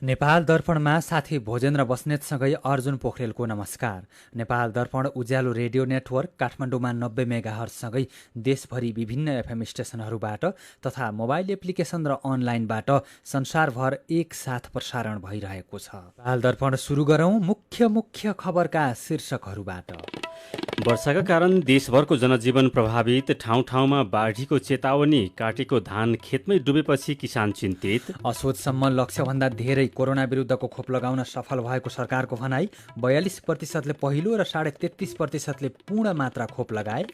नेपाल दर्पणमा साथी भोजेन्द्र बस्नेतसँगै अर्जुन पोखरेलको नमस्कार। नेपाल दर्पण उज्यालो रेडियो नेटवर्क काठमाडौँमा 90 मेगाहर्जसँगै देशभरि विभिन्न एफएम स्टेसनहरूबाट तथा मोबाइल एप्लिकेसन र अनलाइनबाट संसारभर एकसाथ प्रसारण भइरहेको छ। नेपाल दर्पण सुरु गरौँ मुख्य खबरका शीर्षकहरूबाट। वर्षाका कारण देशभरको जनजीवन प्रभावित, ठाउँ ठाउँमा बाढीको चेतावनी, काटेको धान खेतमै डुबेपछि किसान चिन्तित। असोजसम्म लक्ष्यभन्दा धेरै कोरोना विरुद्धको खोप लगाउन सफल भएको सरकारको भनाई, 42% पहिलो र 33.5% पूर्ण मात्रा खोप लगाए।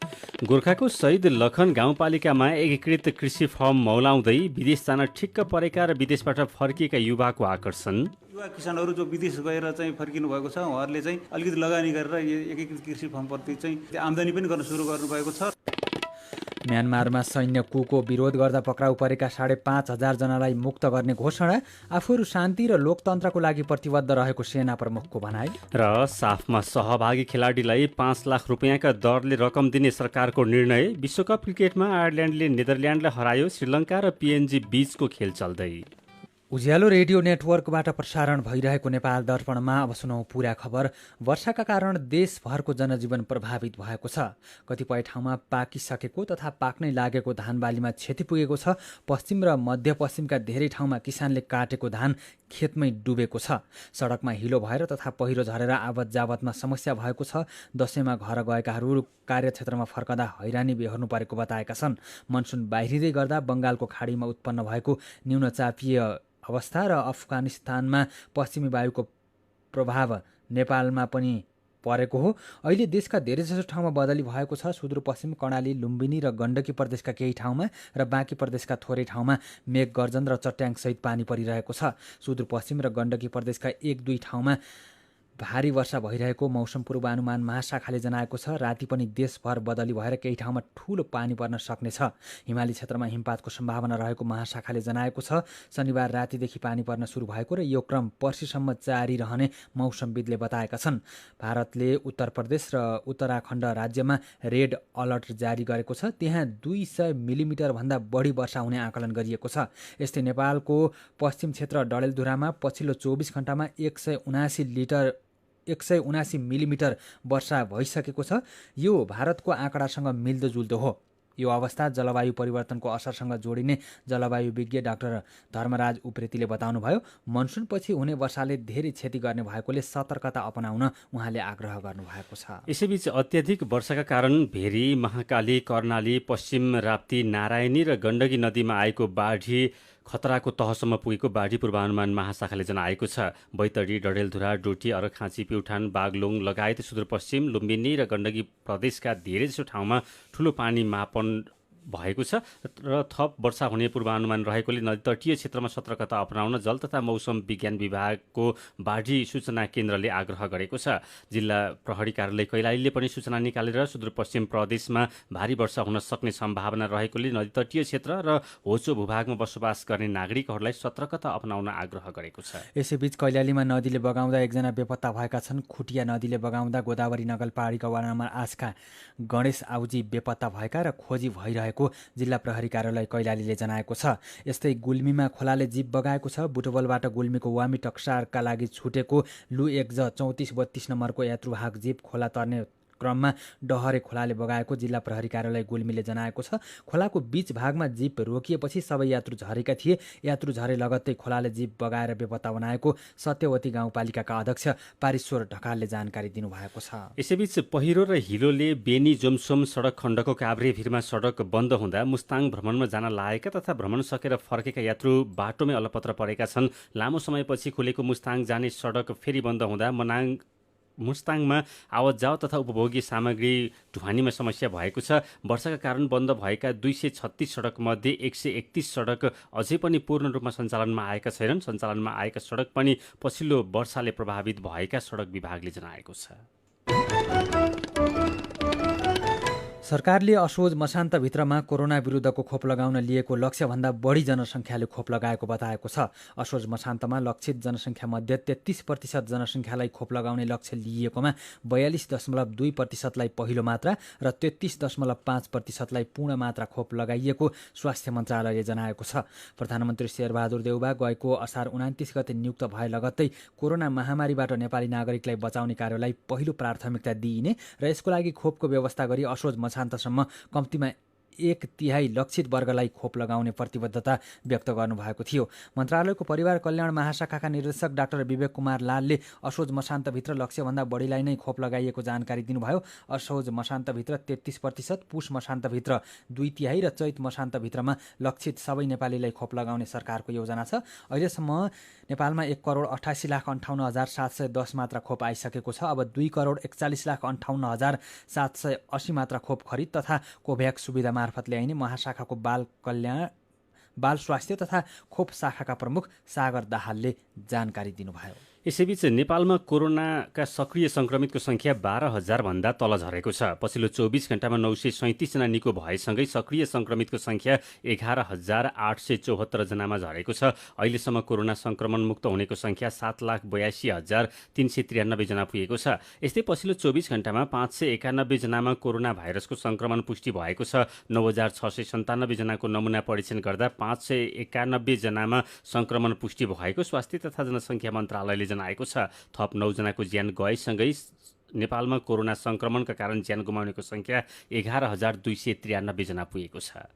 गोर्खाको शहीद लखन गाउँपालिकामा एकीकृत कृषि फर्म मौलाउँदै विदेश जान ठिक्क परेका र विदेशबाट फर्किएका युवाको आकर्षण। युवा किसानहरू जो विदेश गएर चाहिँ फर्किनु भएको छ, उहाँहरूले चाहिँ अलिकति लगानी गरेर एकीकृत कृषि फर्मप्रति चाहिँ आम्दानी पनि गर्न सुरु गर्नुभएको छ। म्यानमारमा सैन्य कुको विरोध गर्दा पक्राउ परेका 5,500 जनालाई मुक्त गर्ने घोषणा, आफूहरू शान्ति र लोकतन्त्रको लागि प्रतिबद्ध रहेको सेना प्रमुखको भनाई। र साफमा सहभागी खेलाडीलाई 5 लाख रुपियाँका दरले रकम दिने सरकारको निर्णय। विश्वकप क्रिकेटमा आयरल्यान्डले नेदरल्यान्डलाई हरायो, श्रीलङ्का र पिएनजी बीचको खेल चल्दै। उज्यालो रेडियो नेटवर्कबाट प्रसारण भइरहेको नेपाल दर्पणमा अब सुनौँ पुरा खबर। वर्षाका कारण देशभरको जनजीवन प्रभावित भएको छ। कतिपय ठाउँमा पाकिसकेको तथा पाक्नै लागेको धान बालीमा क्षति पुगेको छ। पश्चिम र मध्यपश्चिमका धेरै ठाउँमा किसानले काटेको धान खेतमै डुबेको छ। सडकमा हिलो भएर तथा पहिरो झरेर आवत जावतमा समस्या भएको छ। दशैंमा घर गएकाहरू कार्यक्षेत्रमा फर्कदा हैरानी बेहोर्नु परेको बताएका छन्। मनसुन बाहिरिँदै गर्दा बङ्गालको खाडीमा उत्पन्न भएको न्यूनचापीय अवस्था र अफगानिस्तानमा पश्चिमी वायुको प्रभाव नेपालमा पनि परेको हो। अहिले देशका धेरैजसो ठाउँमा बदली भएको छ। सुदूरपश्चिम कर्णाली, लुम्बिनी र गण्डकी प्रदेशका केही ठाउँमा र बाँकी प्रदेशका थोरै ठाउँमा मेघ गर्जन र चट्याङसहित पानी परिरहेको छ। सुदूरपश्चिम र गण्डकी प्रदेशका 1-2 ठाउँमा भारी वर्षा भइरहेको मौसम पूर्वानुमान महाशाखाले जनाएको छ। राति पनि देशभर बदली भएर केही ठाउँमा ठूलो पानी पर्न सक्नेछ। हिमाली क्षेत्रमा हिमपातको सम्भावना रहेको महाशाखाले जनाएको छ। शनिबार रातिदेखि पानी पर्न सुरु भएको र यो क्रम पर्सिसम्म जारी रहने मौसमविदले बताएका छन्। भारतले उत्तर प्रदेश र उत्तराखण्ड राज्यमा रेड अलर्ट जारी गरेको छ। त्यहाँ 200 मिलिमिटर भन्दा बढी वर्षा हुने आकलन गरिएको छ। यस्तै नेपालको पश्चिम क्षेत्र डडेलधुरामा पछिल्लो 24 घण्टामा 179 मिलिमिटर वर्षा भइसकेको छ। यो भारतको आँकडासँग मिल्दोजुल्दो हो। यो अवस्था जलवायु परिवर्तनको असरसँग जोडिने जलवायु विज्ञ डाक्टर धर्मराज उप्रेतीले बताउनुभयो। मनसुनपछि हुने वर्षाले धेरै क्षति गर्ने भएकोले सतर्कता अपनाउन उहाँले आग्रह गर्नुभएको छ। यसैबीच अत्याधिक वर्षाका कारण भेरी, महाकाली, कर्णाली, पश्चिम राप्ती, नारायणी र गण्डकी नदीमा आएको बाढी खतराको तहसम्म पुगेको बाढी पूर्वानुमान महाशाखाले जनाएको छ। बैतडी, डडेलधुरा, डोटी, अर्घाखाँची, प्युठान, बागलुङ लगायत सुदूरपश्चिम, लुम्बिनी र गण्डकी प्रदेशका धेरैजसो ठाउँमा ठूलो पानी मापन भएको छ र थप वर्षा हुने पूर्वानुमान रहेकोले नदी तटीय क्षेत्रमा सतर्कता अपनाउन जल तथा मौसम विज्ञान विभागको बाढी सूचना केन्द्रले आग्रह गरेको छ। जिल्ला प्रहरी कार्यालय कैलालीले पनि सूचना निकालेर सुदूरपश्चिम प्रदेशमा भारी वर्षा हुन सक्ने सम्भावना रहेकोले नदी तटीय क्षेत्र र होचो भूभागमा बसोबास गर्ने नागरिकहरूलाई सतर्कता अपनाउन आग्रह गरेको छ। यसैबीच कैलालीमा नदीले बगाउँदा एकजना बेपत्ता भएका छन्। खुटिया नदीले बगाउँदा गोदावरी नगरपालिका वडा नम्बर 8 का गणेश आउजी बेपत्ता भएका र खोजी भइरहेको जिल्ला प्रहरी कार्यालय कैलालीले जनाएको छ। यस्तै गुल्मीमा खोलाले जीप बगाएको छ। बुटवलबाट गुल्मीको वामी टक्सारका लागि छुटेको लु 1ज 3432 नम्बरको यात्रुवाहक जीप खोला तर्ने क्रममा डहरे खोलाले बगाएको जिल्ला प्रहरी कार्यालय गुल्मीले जनाएको छ। खोलाको बीच भागमा जीप रोकिएपछि सबै यात्रु झरेका थिए। यात्रु झरे लगत्तै खोलाले जीप बगाएर बेपत्ता बनाएको सत्यवती गाउँपालिकाका अध्यक्ष पारेश्वर ढकालले जानकारी दिनुभएको छ। यसैबीच पहिरो र हिलोले बेनी जोमसोम सडक खण्डको काभ्रेभिरमा सडक बन्द हुँदा मुस्ताङ भ्रमणमा जान लागेका तथा भ्रमण सकेर फर्केका यात्रु बाटोमै अलपत्र परेका छन्। लामो समयपछि खुलेको मुस्ताङ जाने सडक फेरि बन्द हुँदा मुस्ताङमा आवत जावत तथा उपभोग्य सामग्री ढुवानीमा समस्या भएको छ। वर्षाका कारण बन्द भएका 236 सडकमध्ये 131 सडक अझै पनि पूर्ण रूपमा सञ्चालनमा आएका छैनन्। सञ्चालनमा आएका सडक पनि पछिल्लो वर्षाले प्रभावित भएका सडक विभागले जनाएको छ। सरकारले असोज मसान्तभित्रमा कोरोना विरुद्धको खोप लगाउन लिएको लक्ष्यभन्दा बढी जनसङ्ख्याले खोप लगाएको बताएको छ। असोज मसान्तमा लक्षित जनसङ्ख्यामध्ये 33% जनसङ्ख्यालाई खोप लगाउने लक्ष्य लिएकोमा 42.2%लाई पहिलो मात्रा र 33.5%लाई पूर्ण मात्रा खोप लगाइएको स्वास्थ्य मन्त्रालयले जनाएको छ। प्रधानमन्त्री शेरबहादुर देउबा गएको असार 29 गते नियुक्त भए लगत्तै कोरोना महामारीबाट नेपाली नागरिकलाई बचाउने कार्यलाई पहिलो प्राथमिकता दिइने र यसको लागि खोपको व्यवस्था गरी असोज मसान्तसम्म कम्तीमा 1/3 लक्षित वर्गलाई खोप लगाउने प्रतिबद्धता व्यक्त गर्नुभएको थियो। मन्त्रालयको परिवार कल्याण महाशाखाका निर्देशक डाक्टर विवेक कुमार लालले असोज मसान्तभित्र लक्ष्यभन्दा बढीलाई नै खोप लगाइएको जानकारी दिनुभयो। असोज मसान्तभित्र 33%, पुष मसान्तभित्र 2/3 र चैत मसान्तभित्रमा लक्षित सबै नेपालीलाई खोप लगाउने सरकारको योजना छ। अहिलेसम्म नेपालमा 1,48,58,710 मात्रा खोप आइसकेको छ। अब 2,41,58,780 मात्रा खोप खरिद तथा कोभ्याक्स सुविधा मार्फत ल्याइने महाशाखाको बाल स्वास्थ्य तथा खोप शाखाका प्रमुख सागर दाहालले जानकारी दिनुभयो। यसैबीच नेपालमा कोरोनाका सक्रिय सङ्क्रमितको सङ्ख्या 12,000 भन्दा तल झरेको छ। पछिल्लो 24 घण्टामा 937 जना निको भएसँगै सक्रिय सङ्क्रमितको सङ्ख्या 11,874 जनामा झरेको छ। अहिलेसम्म कोरोना सङ्क्रमण मुक्त हुनेको सङ्ख्या 7,82,393 जना पुगेको छ। यस्तै पछिल्लो 24 घण्टामा 591 जनामा कोरोना भाइरसको सङ्क्रमण पुष्टि भएको छ। 9,697 जनाको नमुना परीक्षण गर्दा 591 जनामा सङ्क्रमण पुष्टि भएको स्वास्थ्य तथा जनसङ्ख्या मन्त्रालयले जनाएको छ। थप 9 जनाको ज्यान गएसँगै नेपालमा कोरोना सङ्क्रमणका कारण ज्यान गुमाउनेको सङ्ख्या 11,293 जना पुगेको छ।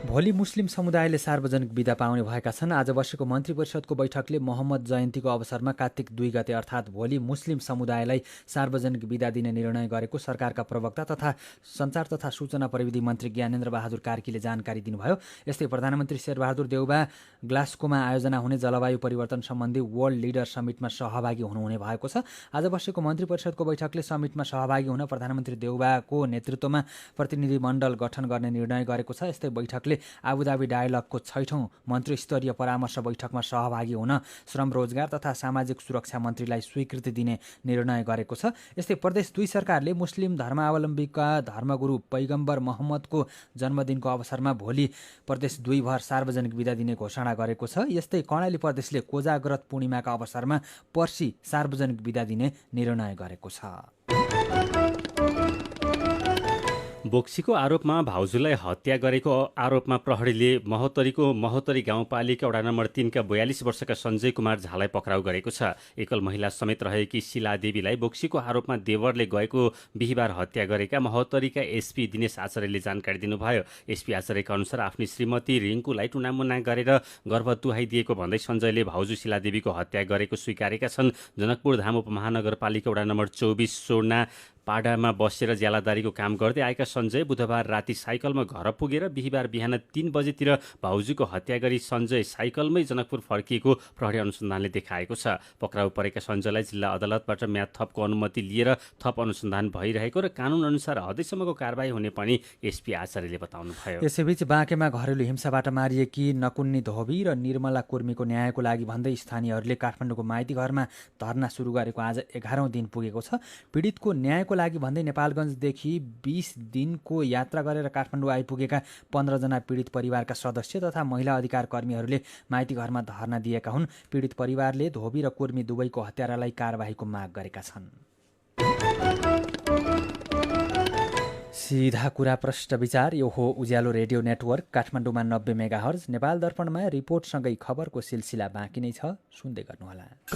भोलि मुस्लिम समुदायले सार्वजनिक बिदा पाउने भएका छन्। आज बसेको मन्त्री परिषदको बैठकले मोहम्मद जयन्तीको अवसरमा कार्तिक 2 गते अर्थात् भोलि मुस्लिम समुदायलाई सार्वजनिक बिदा दिने निर्णय गरेको सरकारका प्रवक्ता तथा सञ्चार तथा सूचना प्रविधि मन्त्री ज्ञानेन्द्र बहादुर कार्कीले जानकारी दिनुभयो। यस्तै प्रधानमन्त्री शेरबहादुर देउबा ग्लास्गोमा आयोजना हुने जलवायु परिवर्तन सम्बन्धी वर्ल्ड लिडर समिटमा सहभागी हुनुहुने भएको छ। आज बसेको मन्त्री परिषदको बैठकले समिटमा सहभागी हुन प्रधानमन्त्री देउबाको नेतृत्वमा प्रतिनिधि मण्डल गठन गर्ने निर्णय गरेको छ। यस्तै बैठकले आबुधाबी डायलगको 6औं मन्त्रीस्तरीय परामर्श बैठकमा सहभागी हुन श्रम रोजगार तथा सामाजिक सुरक्षा मन्त्रीलाई स्वीकृति दिने निर्णय गरेको छ। यस्तै प्रदेश 2 सरकारले मुस्लिम धर्मावलम्बीका धर्मगुरु पैगम्बर मोहम्मदको जन्मदिनको अवसरमा भोलि प्रदेश 2 भर सार्वजनिक बिदा दिने घोषणा गरेको छ। यस्तै कर्णाली प्रदेशले कोजाग्रत पूर्णिमाका अवसरमा पर्सि सार्वजनिक बिदा दिने निर्णय गरेको छ। बोक्सीको आरोपमा भाउजूलाई हत्या गरेको आरोपमा प्रहरीले महोत्तरी गाउँपालिका वडा नम्बर 3 का 42 वर्षका सञ्जय कुमार झालाई पक्राउ गरेको छ। एकल महिला समेत रहेकी शिलादेवीलाई बोक्सीको आरोपमा देवरले गएको बिहिबार हत्या गरेका महोत्तरीका एसपी दिनेश आचार्यले जानकारी दिनुभयो। एसपी आचार्यका अनुसार आफ्नी श्रीमती रिङ्कुलाई टुनामुना गरेर गर्भ तुहाइदिएको भन्दै सञ्जयले भाउजू शिलादेवीको हत्या गरेको स्वीकारेका छन्। जनकपुर धाम उपमहानगरपालिका वडा नम्बर 24 सोना पाडामा बसेर ज्यालादारीको काम गर्दै आएका सञ्जय बुधबार राति साइकलमा घर पुगेर बिहिबार बिहान 3 बजेतिर भाउजूको हत्या गरी सञ्जय साइकलमै जनकपुर फर्किएको प्रहरी अनुसन्धानले देखाएको छ। पक्राउ परेका सञ्जयलाई जिल्ला अदालतबाट म्याद थपको अनुमति लिएर थप अनुसन्धान भइरहेको र कानुन अनुसार हदैसम्मको कारबाही हुने पनि एसपी आचार्यले बताउनुभयो। यसैबीच बाँकेमा घरेलु हिंसाबाट मारिएकी नकुन्नी धोबी र निर्मला कुर्मीको न्यायको लागि भन्दै स्थानीयहरूले काठमाडौँको माइती घरमा धरना सुरु गरेको आज 11औं दिन पुगेको छ। पीडितको न्यायको लागि भन्दै नेपालगञ्जदेखि 20 दिनको यात्रा गरेर काठमाडौँ आइपुगेका 15 जना पीडित परिवारका सदस्य तथा महिला अधिकार कर्मीहरूले माइती घरमा धरना दिएका हुन्। पीडित परिवारले धोबी र कुर्मी दुवैको हत्यारालाई कारबाहीको माग गरेका छन्। सीधा कुरा प्रष्ट विचार यो हो उज्यालो रेडियो नेटवर्क काठमाडौँमा 90 मेगाहर्ज। नेपाल दर्पणमा रिपोर्टसँगै खबरको सिलसिला बाँकी नै छ, सुन्दै गर्नुहोला।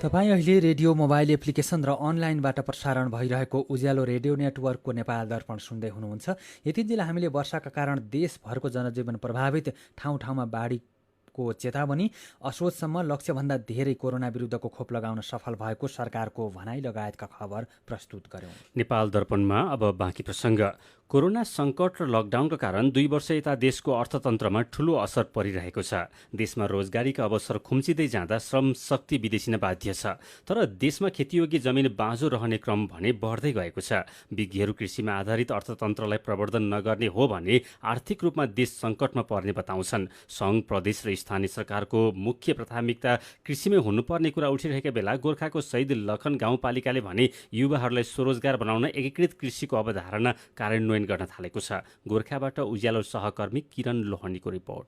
तपाईँ अहिले रेडियो मोबाइल एप्लिकेसन र अनलाइनबाट प्रसारण भइरहेको उज्यालो रेडियो नेटवर्कको नेपाल दर्पण सुन्दै हुनुहुन्छ। यति बेला हामीले वर्षाका कारण देशभरको जनजीवन प्रभावित ठाउँ-ठाउँमा बाढीको चेतावनी, असोजसम्म लक्ष्यभन्दा धेरै कोरोना विरुद्धको खोप लगाउन सफल भएको सरकारको भनाइ लगायतका खबर प्रस्तुत गर्यौं। नेपाल दर्पणमा अब बाँकी प्रसङ्ग। कोरोना सङ्कट र लकडाउनका कारण 2 वर्ष यता देशको अर्थतन्त्रमा ठूलो असर परिरहेको छ। देशमा रोजगारीका अवसर खुम्चिँदै जाँदा श्रम शक्ति विदेशिन बाध्य छ। तर देशमा खेतीयोग्य जमिन बाँझो रहने क्रम भने बढ्दै गएको छ। विज्ञहरू कृषिमा आधारित अर्थतन्त्रलाई प्रवर्धन नगर्ने हो भने आर्थिक रूपमा देश सङ्कटमा पर्ने बताउँछन्। सङ्घ, प्रदेश र स्थानीय सरकारको मुख्य प्राथमिकता कृषिमै हुनुपर्ने कुरा उठिरहेका बेला गोर्खाको शहीद लखन गाउँपालिकाले भने युवाहरूलाई स्वरोजगार बनाउन एकीकृत कृषिको अवधारणा कार्यान्वयन गर्न थालेको छ। गोर्खाबाट उज्यालो सहकर्मी किरण लोहनीको रिपोर्ट।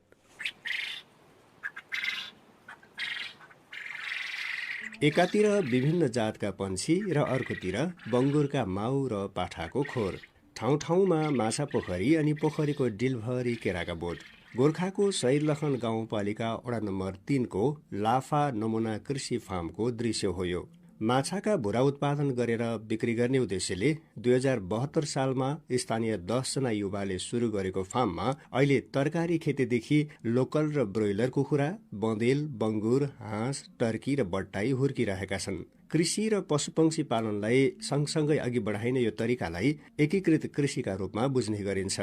एकातिर विभिन्न जातका पंक्षी र अर्कोतिर बङ्गुरका माउ र पाठाको खोर। ठाउँ ठाउँमा माछा पोखरी अनि पोखरीको डिलभरी केराका बोट। गोर्खाको शहीद लखन गाउँपालिका वडा नम्बर 3 को लाफा नमुना कृषि फार्मको दृश्य हो यो। माछाका भुरा उत्पादन गरेर बिक्री गर्ने उद्देश्यले 2072 सालमा स्थानीय 10 जना युवाले सुरु गरेको फार्ममा अहिले तरकारी खेतीदेखि लोकल र ब्रोइलर कुखुरा, बँदेल, बङ्गुर, हाँस, टर्की र बट्टाई हुर्किरहेका छन्। कृषि र पशुपक्षी पालनलाई सँगसँगै अघि बढाइने यो तरिकालाई एकीकृत कृषिका रूपमा बुझ्ने गरिन्छ।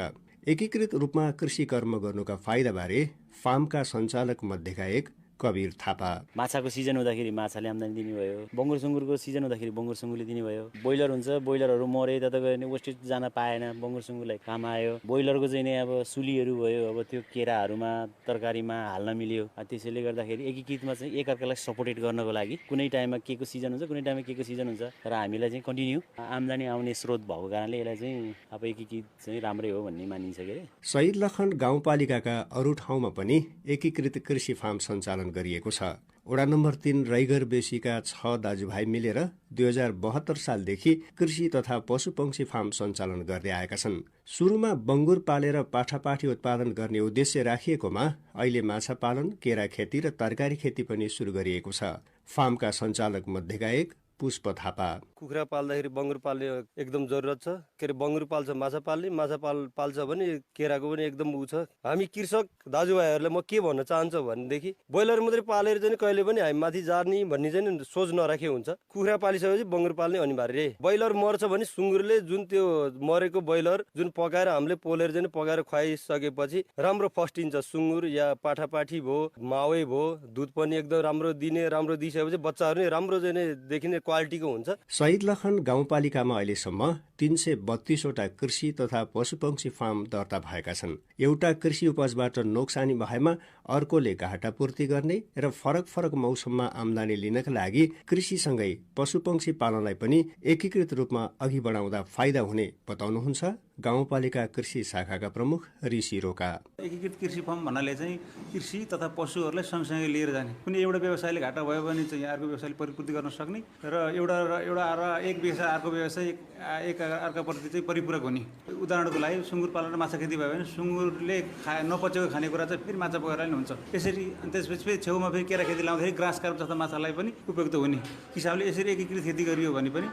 एकीकृत रूपमा कृषि कर्म गर्नुका फाइदाबारे फार्मका सञ्चालक मध्येका एक कवीर थापा। माछाको सिजन हुँदाखेरि माछाले आम्दानी दिने भयो, बङ्गुर सुँगुरको सिजन हुँदाखेरि बङ्गुर सुँगुरले दिने भयो, बोइलर हुन्छ बोइलरहरू मरे त्यता गयो भने वेस्टेज जान पाएन, बङ्गुर सुँगुरलाई काम आयो। बोइलरको चाहिँ नि अब सुलीहरू भयो, अब त्यो केराहरूमा तरकारीमा हाल्न मिल्यो। त्यसैले गर्दाखेरि एकीकृतमा चाहिँ एकअर्कालाई सपोर्टेड गर्नको लागि कुनै टाइममा के को सिजन हुन्छ कुनै टाइममा के को सिजन हुन्छ तर हामीलाई चाहिँ कन्टिन्यू आम्दानी आउने स्रोत भएको कारणले यसलाई चाहिँ अब एकीकृत चाहिँ राम्रै हो भन्ने मानिन्छ के। शहीद लखन गाउँपालिकाका अरू ठाउँमा पनि एकीकृत कृषि फार्म सञ्चालन गरिएको छ। वडा नम्बर 3 रैगर बेसीका 6 दाजुभाइ मिलेर 2072 सालदेखि कृषि तथा पशुपक्षी फार्म सञ्चालन गर्दै आएका छन्। सुरुमा बङ्गुर पालेर पाठापाठी उत्पादन गर्ने उद्देश्य राखिएकोमा अहिले माछा पालन, केरा खेती र तरकारी खेती पनि सुरु गरिएको छ। फार्मका सञ्चालक मध्येका एक पुष्प थापा। कुखुरा पाल्दाखेरि बङ्गुर पाल्ने एकदम जरुरत छ। के अरे बङ्गुर पाल्छ माछा पाल्ने, माछा पाल्छ भने केराको पनि एकदम उ छ। हामी कृषक दाजुभाइहरूलाई म के भन्न चाहन्छु भनेदेखि ब्रोइलर मात्रै पालेर चाहिँ कहिले पनि हामी माथि जाने भन्ने चाहिँ सोच नराखे हुन्छ। कुखुरा पालिसकेपछि बङ्गुर पाल्ने अनिवार्य। ब्रोइलर मर्छ भने सुँगुरले जुन त्यो मरेको ब्रोइलर जुन पकाएर हामीले पोलेर चाहिँ पकाएर खुवाइसकेपछि राम्रो फस्टिन्छ। सुँगुर या पाठापाठी भयो, माउै भयो, दुध पनि एकदम राम्रो दिने, राम्रो दिइसकेपछि बच्चाहरू नै राम्रो चाहिँ देखिने क्वालिटीको हुन्छ। शहीद लखन गाउँपालिकामा अहिलेसम्म 332 वटा कृषि तथा पशुपक्षी फार्म दर्ता भएका छन्। एउटा कृषि उपजबाट नोक्सानी भएमा अर्कोले घाटा पूर्ति गर्ने र फरक फरक मौसममा आम्दानी लिनका लागि कृषिसँगै पशुपक्षी पालनलाई पनि एकीकृत रूपमा अघि बढाउँदा फाइदा हुने बताउनुहुन्छ गाउँपालिका कृषि शाखाका प्रमुख ऋषि रोका। एकीकृत कृषि फार्म भन्नाले चाहिँ कृषि तथा पशुहरूलाई सँगसँगै लिएर जाने। कुनै एउटा व्यवसायले घाटा भयो भने चाहिँ अर्को व्यवसायले परिपूर्ति गर्न सक्ने र एक व्यवसाय अर्को व्यवसाय एक अर्काप्रति चाहिँ परिपूरक हुने। उदाहरणको लागि सुँगुर पालन र माछा खेती भयो भने सुँगुरले नपचेको खानेकुरा चाहिँ फेरि माछा पकाएर नि हुन्छ। यसरी त्यसपछि फेरि छेउमा फेरि केरा खेती लाउँदाखेरि ग्रास कार्प जस्ता माछालाई पनि उपयुक्त हुने हिसाबले यसरी एकीकृत खेती गरियो भने पनि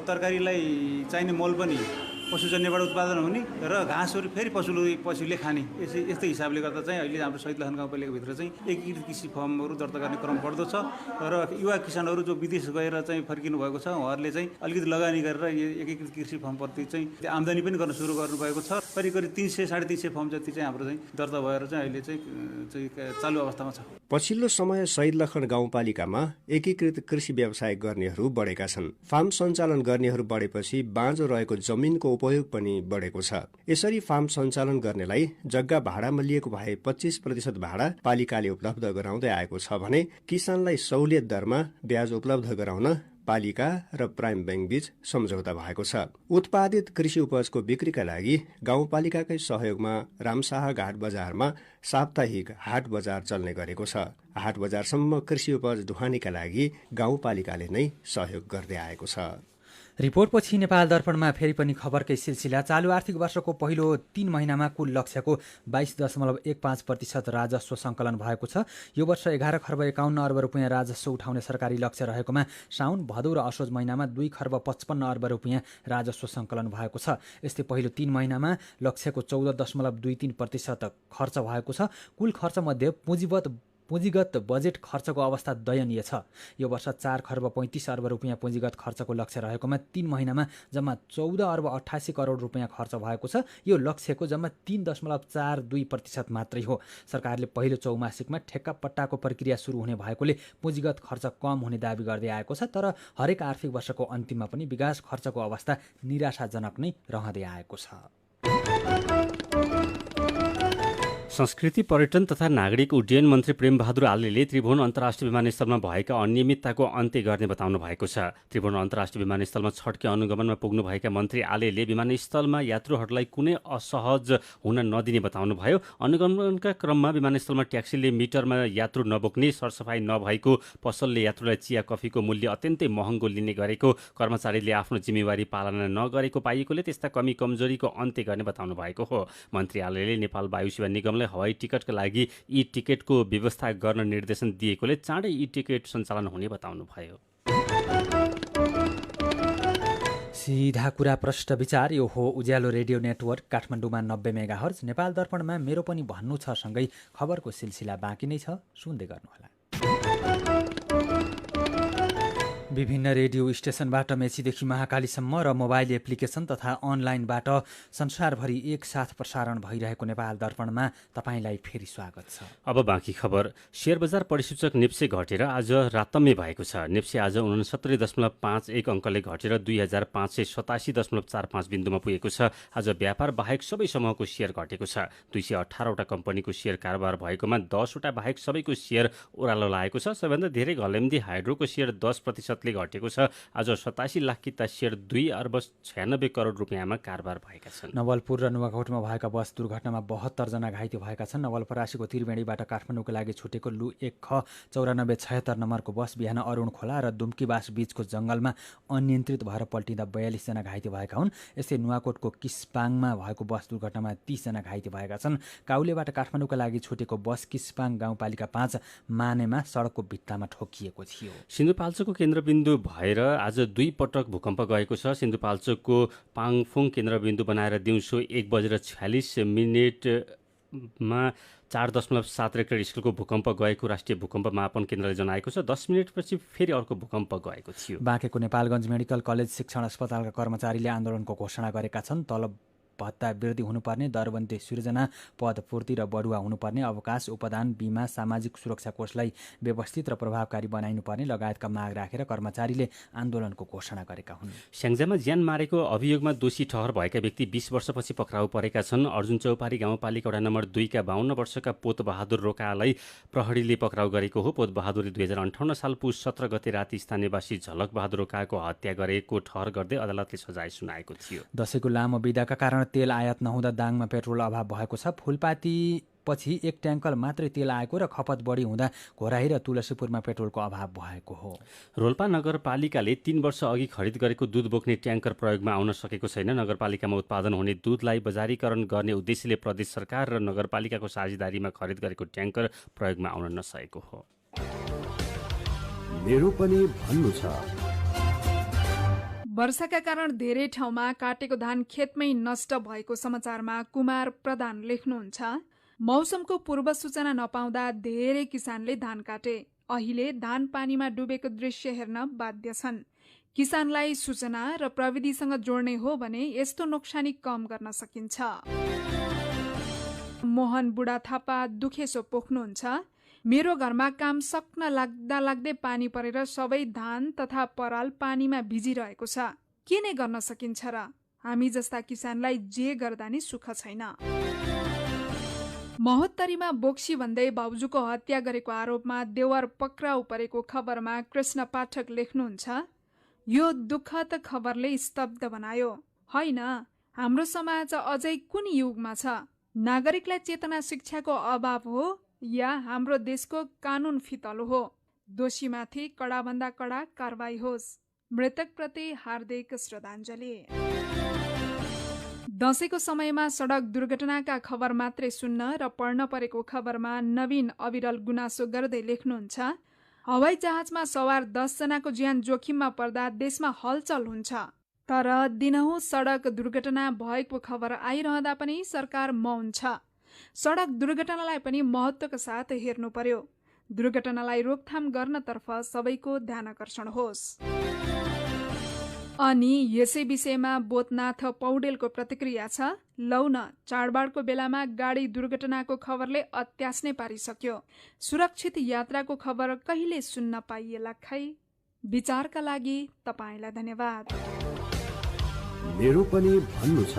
तरकारीलाई चाहिने मल पनि पशुजन्यबाट उत्पादन हुने र घाँसहरू फेरि पशुले खाने। यस्तै हिसाबले गर्दा चाहिँ अहिले हाम्रो शहीद लखन गाउँपालिकाभित्र चाहिँ एकीकृत कृषि फर्महरू दर्ता गर्ने क्रम बढ्दो छ र युवा किसानहरू जो विदेश गएर चाहिँ फर्किनु भएको छ उहाँहरूले चाहिँ अलिकति लगानी गरेर एकीकृत कृषि फर्मप्रति चाहिँ आम्दानी पनि गर्न सुरु गर्नुभएको छ। करिब 300-350 फर्म जति चाहिँ हाम्रो चाहिँ दर्ता भएर चाहिँ अहिले चाहिँ चालु अवस्थामा छ। पछिल्लो समय शहीद लखन गाउँपालिकामा एकीकृत कृषि व्यवसाय गर्नेहरू बढेका छन्। फार्म सञ्चालन गर्नेहरू बढेपछि बाँझो रहेको जमिनको उपयोग पनि बढेको छ। यसरी फार्म सञ्चालन गर्नेलाई जग्गा भाडामा लिएको भए 25% भाडा पालिकाले उपलब्ध गराउँदै आएको छ भने किसानलाई सहुलियत दरमा ब्याज उपलब्ध गराउन पालिका र प्राइम बैंक बीच सम्झौता भएको छ। उत्पादित कृषि उपजको बिक्रीका लागि गाउँपालिकाकै सहयोगमा रामशाह घाट बजारमा साप्ताहिक हाट बजार चल्ने गरेको छ। हाट बजारसम्म कृषि उपज ढुवानीका लागि गाउँपालिकाले नै सहयोग गर्दै आएको छ। रिपोर्टपछि नेपाल दर्पणमा फेरि पनि खबरकै सिलसिला। चालु आर्थिक वर्षको पहिलो 3 महिनामा कुल लक्ष्यको 22.15% राजस्व सङ्कलन भएको छ। यो वर्ष 11 खर्ब 51 अर्ब रुपियाँ राजस्व उठाउने सरकारी लक्ष्य रहेकोमा साउन, भदौ र असोज महिनामा 2 खर्ब 55 अर्ब रुपियाँ राजस्व सङ्कलन भएको छ। यस्तै पहिलो 3 महिनामा लक्ष्यको 14.23% खर्च भएको छ। कुल खर्चमध्ये पुँजीगत बजेट खर्चको अवस्था दयनीय छ। यो वर्ष 4 खर्ब 35 अर्ब रुपियाँ पुँजीगत खर्चको लक्ष्य रहेकोमा 3 महिनामा जम्मा 14 अर्ब 88 करोड रुपियाँ खर्च भएको छ। यो लक्ष्यको जम्मा 3.42% मात्रै हो। सरकारले पहिलो चौमासिकमा ठेक्का पट्टाको प्रक्रिया सुरु हुने भएकोले पुँजीगत खर्च कम हुने दावी गर्दै आएको छ। तर हरेक आर्थिक वर्षको अन्तिममा पनि विकास खर्चको अवस्था निराशाजनक नै रहँदै आएको छ। संस्कृति पर्यटन तथा नागरिक उड्डयन मन्त्री प्रेमबहादुर आलेले त्रिभुवन अन्तर्राष्ट्रिय विमानस्थलमा भएका अनियमितताको अन्त्य गर्ने बताउनु भएको छ। त्रिभुवन अन्तर्राष्ट्रिय विमानस्थलमा छड्के अनुगमनमा पुग्नुभएका मन्त्री आलेले विमानस्थलमा यात्रुहरूलाई कुनै असहज हुन नदिने बताउनुभयो। अनुगमनका क्रममा विमानस्थलमा ट्याक्सीले मिटरमा यात्रु नबोक्ने, सरसफाई नभएको, पसलले यात्रुलाई चिया कफीको मूल्य अत्यन्तै महँगो लिने गरेको, कर्मचारीले आफ्नो जिम्मेवारी पालना नगरेको पाइएकोले त्यस्ता कमी कमजोरीको अन्त्य गर्ने बताउनु भएको हो। मन्त्री आलेले नेपाल वायु सेवा निगमलाई हवाई टिकटका लागि ई टिकटको व्यवस्था गर्न निर्देशन दिएकोले चाँडै ई टिकट सञ्चालन हुने बताउनुभयो। सीधा कुरा प्रष्ट विचार यो हो उज्यालो रेडियो नेटवर्क काठमाडौँमा 90 मेगाहर्ज, नेपाल दर्पणमा मेरो पनि भन्नु छ सँगै खबरको सिलसिला बाँकी नै छ, सुन्दै गर्नुहोला। विभिन्न रेडियो स्टेशनबाट मेचीदेखि महाकालीसम्म र मोबाइल एप्लिकेसन तथा अनलाइनबाट संसारभरि एकसाथ प्रसारण भइरहेको नेपाल दर्पणमा तपाईँलाई फेरि स्वागत छ। अब बाँकी खबर। शेयर बजार परिसूचक नेप्से घटेर आज रातम्य भएको छ। नेप्से आज 69.51 अङ्कले घटेर 2587.45 बिन्दुमा पुगेको छ। आज व्यापार बाहेक सबै समूहको सेयर घटेको छ। 218वटा कम्पनीको सेयर कारोबार भएकोमा 10वटा बाहेक सबैको सेयर ओह्रालो लागेको छ। सबैभन्दा धेरै घलेम्दी हाइड्रोको सेयर 10% घटेको छ। आज 87 लाख किता सेयर 2 अर्ब 96 करोड रुपियाँमा कारोबार भएका छन्। नवलपुर र नुवाकोटमा भएका बस दुर्घटनामा 72 जना घाइते भएका छन्। नवलपरासीको त्रिवेणीबाट काठमाडौँको लागि छुटेको लु 1 ख 9476 नम्बरको बस बिहान अरुण खोला र दुम्कीबास बीचको जंगलमा अनियन्त्रित भएर पल्टिँदा 42 जना घाइते भएका हुन्। यस्तै नुवाकोटको किस्पाङमा भएको बस दुर्घटनामा 30 जना घाइते भएका छन्। काउलेबाट काठमाडौँका लागि छुटेको बस किस्पाङ गाउँपालिका 5 मानेमा सडकको भित्तामा ठोकिएको थियो। सिन्धुपाल्चोकको केन्द्रबिन्दु भएर आज 2 पटक भूकम्प गएको छ। सिन्धुपाल्चोकको पाङफुङ केन्द्रबिन्दु बनाएर दिउँसो 1:46 4.7 रेक्टर स्केलको भूकम्प गएको राष्ट्रिय भूकम्प मापन केन्द्रले जनाएको छ। 10 मिनटपछि फेरि अर्को भूकम्प गएको थियो। बाँकेको नेपालगञ्ज मेडिकल कलेज शिक्षण अस्पतालका कर्मचारीले आन्दोलनको घोषणा गरेका छन्। तलब भत्ता वृद्धि हुनुपर्ने, दरबन्दी सृजना, पदपूर्ति र बढुवा हुनुपर्ने, अवकाश, उपदान, बिमा, सामाजिक सुरक्षा कोषलाई व्यवस्थित र प्रभावकारी बनाइनुपर्ने लगायतका माग राखेर कर्मचारीले आन्दोलनको घोषणा गरेका हुन्। स्याङ्जामा ज्यान मारेको अभियोगमा दोषी ठहर भएका व्यक्ति 20 वर्षपछि पक्राउ परेका छन्। अर्जुन चौपारी गाउँपालिका वडा नम्बर 2 का 52 वर्षका पोतबहादुर रोकालाई प्रहरीले पक्राउ गरेको हो। पोतबहादुरले 2058 साल पुस 17 गते राति स्थानीयवासी झलकबहादुर रोकाको हत्या गरेको ठहर गर्दै अदालतले सजाय सुनाएको थियो। दशैंको लामो बिदाका कारण तेल आयात नहुँदा दाङमा पेट्रोल अभाव भएको छ। फुलपाती पछि 1 ट्याङ्कर मात्रै तेल आएको र खपत बढी हुँदा घोराही र तुलसीपुरमा पेट्रोलको अभाव भएको हो। रोल्पा नगरपालिकाले 3 वर्ष अघि खरिद गरेको दुध बोक्ने ट्याङ्कर प्रयोगमा आउन सकेको छैन। नगरपालिकामा उत्पादन हुने दुधलाई बजारीकरण गर्ने उद्देश्यले प्रदेश सरकार र नगरपालिकाको साझेदारीमा खरिद गरेको ट्याङ्कर प्रयोगमा आउन नसकेको हो। मेरो पनि भन्नु छ। वर्षाका कारण धेरै ठाउँमा काटेको धान खेतमै नष्ट भएको समाचारमा कुमार प्रधान लेख्नुहुन्छ, मौसमको पूर्व सूचना नपाउँदा धेरै किसानले धान काटे। अहिले धान पानीमा डुबेको दृश्य हेर्न बाध्य छन्। किसानलाई सूचना र प्रविधिसँग जोड्ने हो भने यस्तो नोक्सानी कम गर्न सकिन्छ। मोहन बुढा थापा दुखेसो पोख्नुहुन्छ, मेरो घरमा काम सक्न लाग्दै पानी परेर सबै धान तथा पराल पानीमा भिजिरहेको छ। के नै गर्न सकिन्छ र? हामी जस्ता किसानलाई जे गर्दा नि सुख छैन। महोत्तरीमा बोक्सी भन्दै भाउजूको हत्या गरेको आरोपमा देवर पक्राउ परेको खबरमा कृष्ण पाठक लेख्नुहुन्छ, यो दुःखद खबरले स्तब्ध बनायो। होइन, हाम्रो समाज अझै कुन युगमा छ? नागरिकलाई चेतना शिक्षाको अभाव हो या हाम्रो देशको कानुन फितलो हो? दोषीमाथि कडाभन्दा कडा कारवाही होस्। मृतकप्रति हार्दिक श्रद्धाञ्जली। दशैंको समयमा सडक दुर्घटनाका खबर मात्रै सुन्न र पढ्न परेको खबरमा नवीन अविरल गुनासो गर्दै लेख्नुहुन्छ, हवाई जहाजमा सवार 10 जनाको ज्यान जोखिममा पर्दा देशमा हलचल हुन्छ। तर दिनहुँ सडक दुर्घटना भएको खबर आइरहँदा पनि सरकार मौन छ। सडक दुर्घटनालाई पनि महत्त्वका साथ हेर्नु पर्यो। दुर्घटनालाई रोकथाम गर्नतर्फ सबैको ध्यानकर्षण होस्। अनि यसै विषयमा बोधनाथ पौडेलको प्रतिक्रिया छ, लौ न, चाडबाडको बेलामा गाडी दुर्घटनाको खबरले अत्यास नै पारिसक्यो। सुरक्षित यात्राको खबर कहिले सुन्न पाइएला खै? विचारका लागि तपाईलाई धन्यवाद। मेरो पनि भन्नु छ।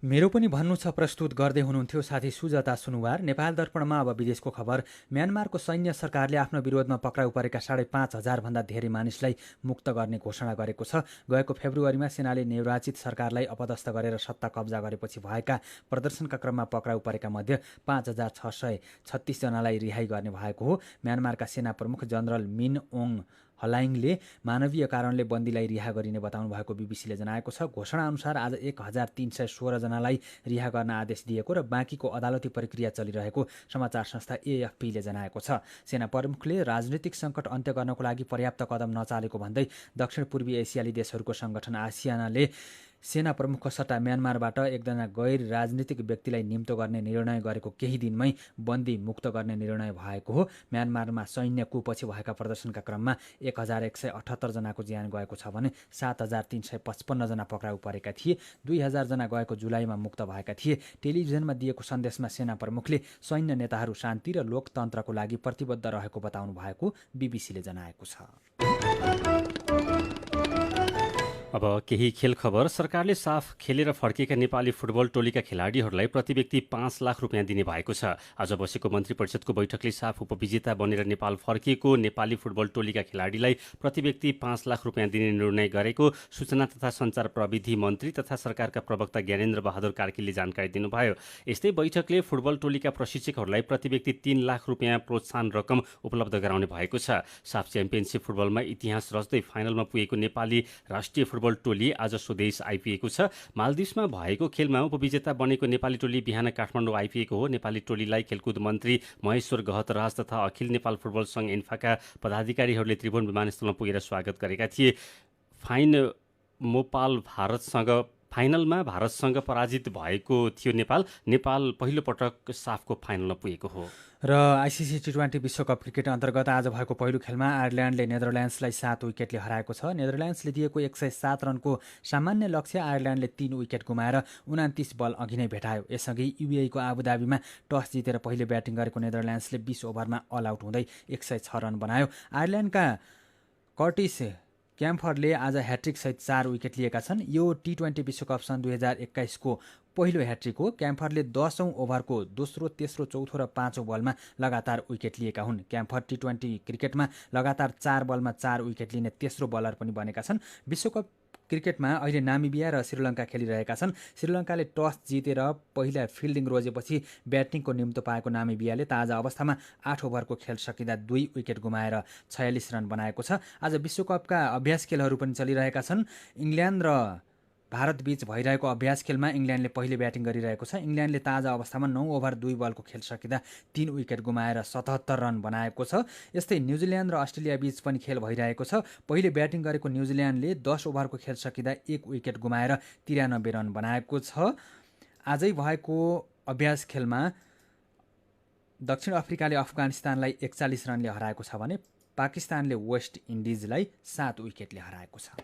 मेरो पनि भन्नु छ प्रस्तुत गर्दै हुनुहुन्थ्यो साथी सुजता सुनुवार। नेपाल दर्पणमा अब विदेशको खबर। म्यानमारको सैन्य सरकारले आफ्नो विरोधमा पक्राउ परेका 5,500 भन्दा धेरै मानिसलाई मुक्त गर्ने घोषणा गरेको छ। गएको फेब्रुअरीमा सेनाले निर्वाचित सरकारलाई अपदस्थ गरेर सत्ता कब्जा गरेपछि भएका प्रदर्शनका क्रममा पक्राउ परेका मध्ये 5,636 जनालाई रिहाई गर्ने भएको हो। म्यानमारका सेना प्रमुख जनरल मिन ओङ हलाइङले मानवीय कारणले बन्दीलाई रिहा गरिने बताउनु भएको बीबीसीले जनाएको छ। घोषणा अनुसार आज 1,316 जनालाई रिहा गर्न आदेश दिएको र बाँकीको अदालती प्रक्रिया चलिरहेको समाचार संस्था एएफपीले जनाएको छ। सेना प्रमुखले राजनीतिक सङ्कट अन्त्य गर्नको लागि पर्याप्त कदम नचालेको भन्दै दक्षिण पूर्वी एसियाली देशहरूको सङ्गठन आसियानाले सेना प्रमुखको सट्टा म्यानमारबाट एकजना गैर राजनीतिक व्यक्तिलाई निम्तो गर्ने निर्णय गरेको केही दिनमै बन्दी मुक्त गर्ने निर्णय भएको हो। म्यानमारमा सैन्य कुपछि भएका प्रदर्शनका क्रममा 1,178 जनाको ज्यान गएको छ भने 7,355 जना पक्राउ परेका थिए। 2,000 जना गएको जुलाईमा मुक्त भएका थिए। टेलिभिजनमा दिएको सन्देशमा सेना प्रमुखले सैन्य नेताहरू शान्ति र लोकतन्त्रको लागि प्रतिबद्ध रहेको बताउनु भएको बीबीसीले जनाएको छ। अब केही खेल खबर। सरकारले साफ खेलेर फर्किएका नेपाली फुटबल टोलीका खेलाडीहरूलाई प्रति व्यक्ति 5 लाख रुपियाँ दिने भएको छ। आज बसेको मन्त्री परिषदको बैठकले साफ उपविजेता बनेर नेपाल फर्किएको नेपाली फुटबल टोलीका खेलाडीलाई प्रति व्यक्ति 5 लाख रुपियाँ दिने निर्णय गरेको सूचना तथा सञ्चार प्रविधि मन्त्री तथा सरकारका प्रवक्ता ज्ञानेन्द्र बहादुर कार्कीले जानकारी दिनुभयो। यस्तै बैठकले फुटबल टोलीका प्रशिक्षकहरूलाई प्रति व्यक्ति 3 लाख रुपियाँ प्रोत्साहन रकम उपलब्ध गराउने भएको छ। साफ च्याम्पियनसिप फुटबलमा इतिहास रच्दै फाइनलमा पुगेको नेपाली राष्ट्रिय फुटबल टोली आज स्वदेश आइपुगेको छ। मालदिव्समा भएको खेलमा उपविजेता बनेको नेपाली टोली बिहान काठमाडौँ आइपुगेको हो। नेपाली टोलीलाई खेलकुद मन्त्री महेश्वर गहतराज तथा अखिल नेपाल फुटबल सङ्घ इन्फाका पदाधिकारीहरूले त्रिभुवन विमानस्थलमा पुगेर स्वागत गरेका थिए। फाइनलमा भारतसँग पराजित भएको थियो नेपाल पहिलो पटक साफको फाइनलमा पुगेको हो। र आइसिसी टी20 विश्वकप क्रिकेट अन्तर्गत आज भएको पहिलो खेलमा आयरल्यान्डले नेदरल्यान्ड्सलाई 7 विकेटले हराएको छ। नेदरल्यान्ड्सले दिएको 107 रनको सामान्य लक्ष्य आयरल्यान्डले 3 विकेट गुमाएर 29 बल अघि नै भेटायो। यसअघि युएईको आबुधाबीमा टस जितेर पहिले ब्याटिङ गरेको नेदरल्यान्ड्सले 20 ओभरमा अल आउट हुँदै 106 रन बनायो। आयरल्यान्डका कर्टिस क्याम्फरले आज ह्याट्रिक सहित 4 विकेट लिएका छन्। यो टी20 विश्वकप सन् 2021 को पहिलो ह्याट्रिक हो। क्याम्फरले 10औं ओभरको दोस्रो, तेस्रो, चौथो र 5औं बलमा लगातार विकेट लिएका हुन्। क्याम्फर टी20 क्रिकेटमा लगातार 4 बलमा 4 विकेट लिने तेस्रो बलर पनि बनेका छन्। विश्वकप क्रिकेटमा अहिले नामिबिया र श्रीलङ्का खेलिरहेका छन्। श्रीलङ्काले टस जितेर पहिला फिल्डिङ रोजेपछि ब्याटिङको निम्तो पाएको नामिबियाले ताजा अवस्थामा 8 ओभरको खेल सकिँदा 2 विकेट गुमाएर 46 रन बनाएको छ। आज विश्वकपका अभ्यास खेलहरू पनि चलिरहेका छन्। इङ्ल्यान्ड र भारत बीच भइरहेको अभ्यास खेलमा इङ्ल्यान्डले पहिले ब्याटिङ गरिरहेको छ। इङ्ल्यान्डले ताजा अवस्थामा 9 ओभर 2 बलको खेल सकिँदा 3 विकेट गुमाएर 77 रन बनाएको छ। यस्तै न्युजिल्यान्ड र अस्ट्रेलिया बीच पनि खेल भइरहेको छ। पहिले ब्याटिङ गरेको न्युजिल्यान्डले 10 ओभरको खेल सकिँदा 1 विकेट गुमाएर 93 रन बनाएको छ। आजै भएको अभ्यास खेलमा दक्षिण अफ्रिकाले अफगानिस्तानलाई 41 रनले हराएको छ भने पाकिस्तानले वेस्ट इन्डिजलाई 7 विकेटले हराएको छ।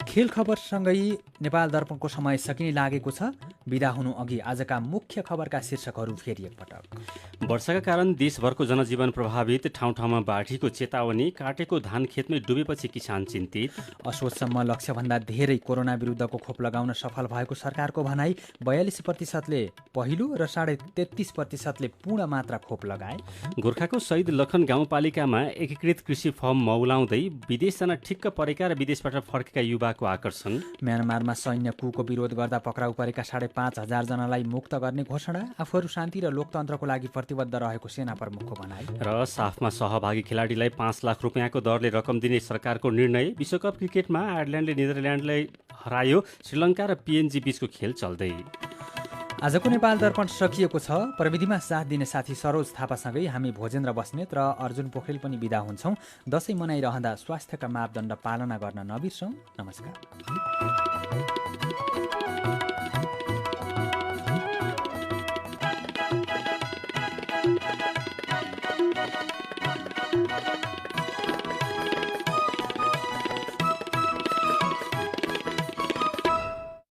खेल खबरसँगै नेपाल दर्पणको समय सकिने लागेको छ। बिदा हुनु अघि आजका मुख्य खबरका शीर्षकहरू फेरि एकपटक। वर्षाका कारण देशभरको जनजीवन प्रभावित, ठाउँ ठाउँमा बाढीको चेतावनी, काटेको धान खेतमै डुबेपछि किसान चिन्तित। असोजसम्म लक्ष्यभन्दा धेरै कोरोना विरुद्धको खोप लगाउन सफल भएको सरकारको भनाई। 42%ले पहिलो र 33.5%ले पूर्ण मात्रा खोप लगाए। गोर्खाको शहीद लखन गाउँपालिकामा एकीकृत कृषि फर्म मौलाउँदै विदेश जान ठिक्क परेका र विदेशबाट फर्केका युवाको आकर्षण। म्यानमारमा सैन्य कुको विरोध गर्दा पक्राउ परेका 5,500 जनालाई मुक्त गर्ने घोषणा। आफूहरू शान्ति र लोकतन्त्रको लागि प्रतिबद्ध रहेको सेना प्रमुखको भनाई। र साफमा सहभागी खेलाडीलाई 5 लाख रुपियाँको दरले रकम दिने सरकारको निर्णय। विश्वकप क्रिकेटमा आयरल्यान्डले नेदरल्यान्डलाई हरायो। श्रीलङ्का र पिएनजी बीचको खेल चल्दै। आजको नेपाल दर्पण सकिएको छ। प्रविधिमा साथ दिने साथी सरोज थापासँगै हामी भोजेन्द्र बस्नेत र अर्जुन पोखरेल पनि बिदा हुन्छौँ। दशैँ मनाइरहँदा स्वास्थ्यका मापदण्ड पालना गर्न नबिर्सौँ। नमस्कार।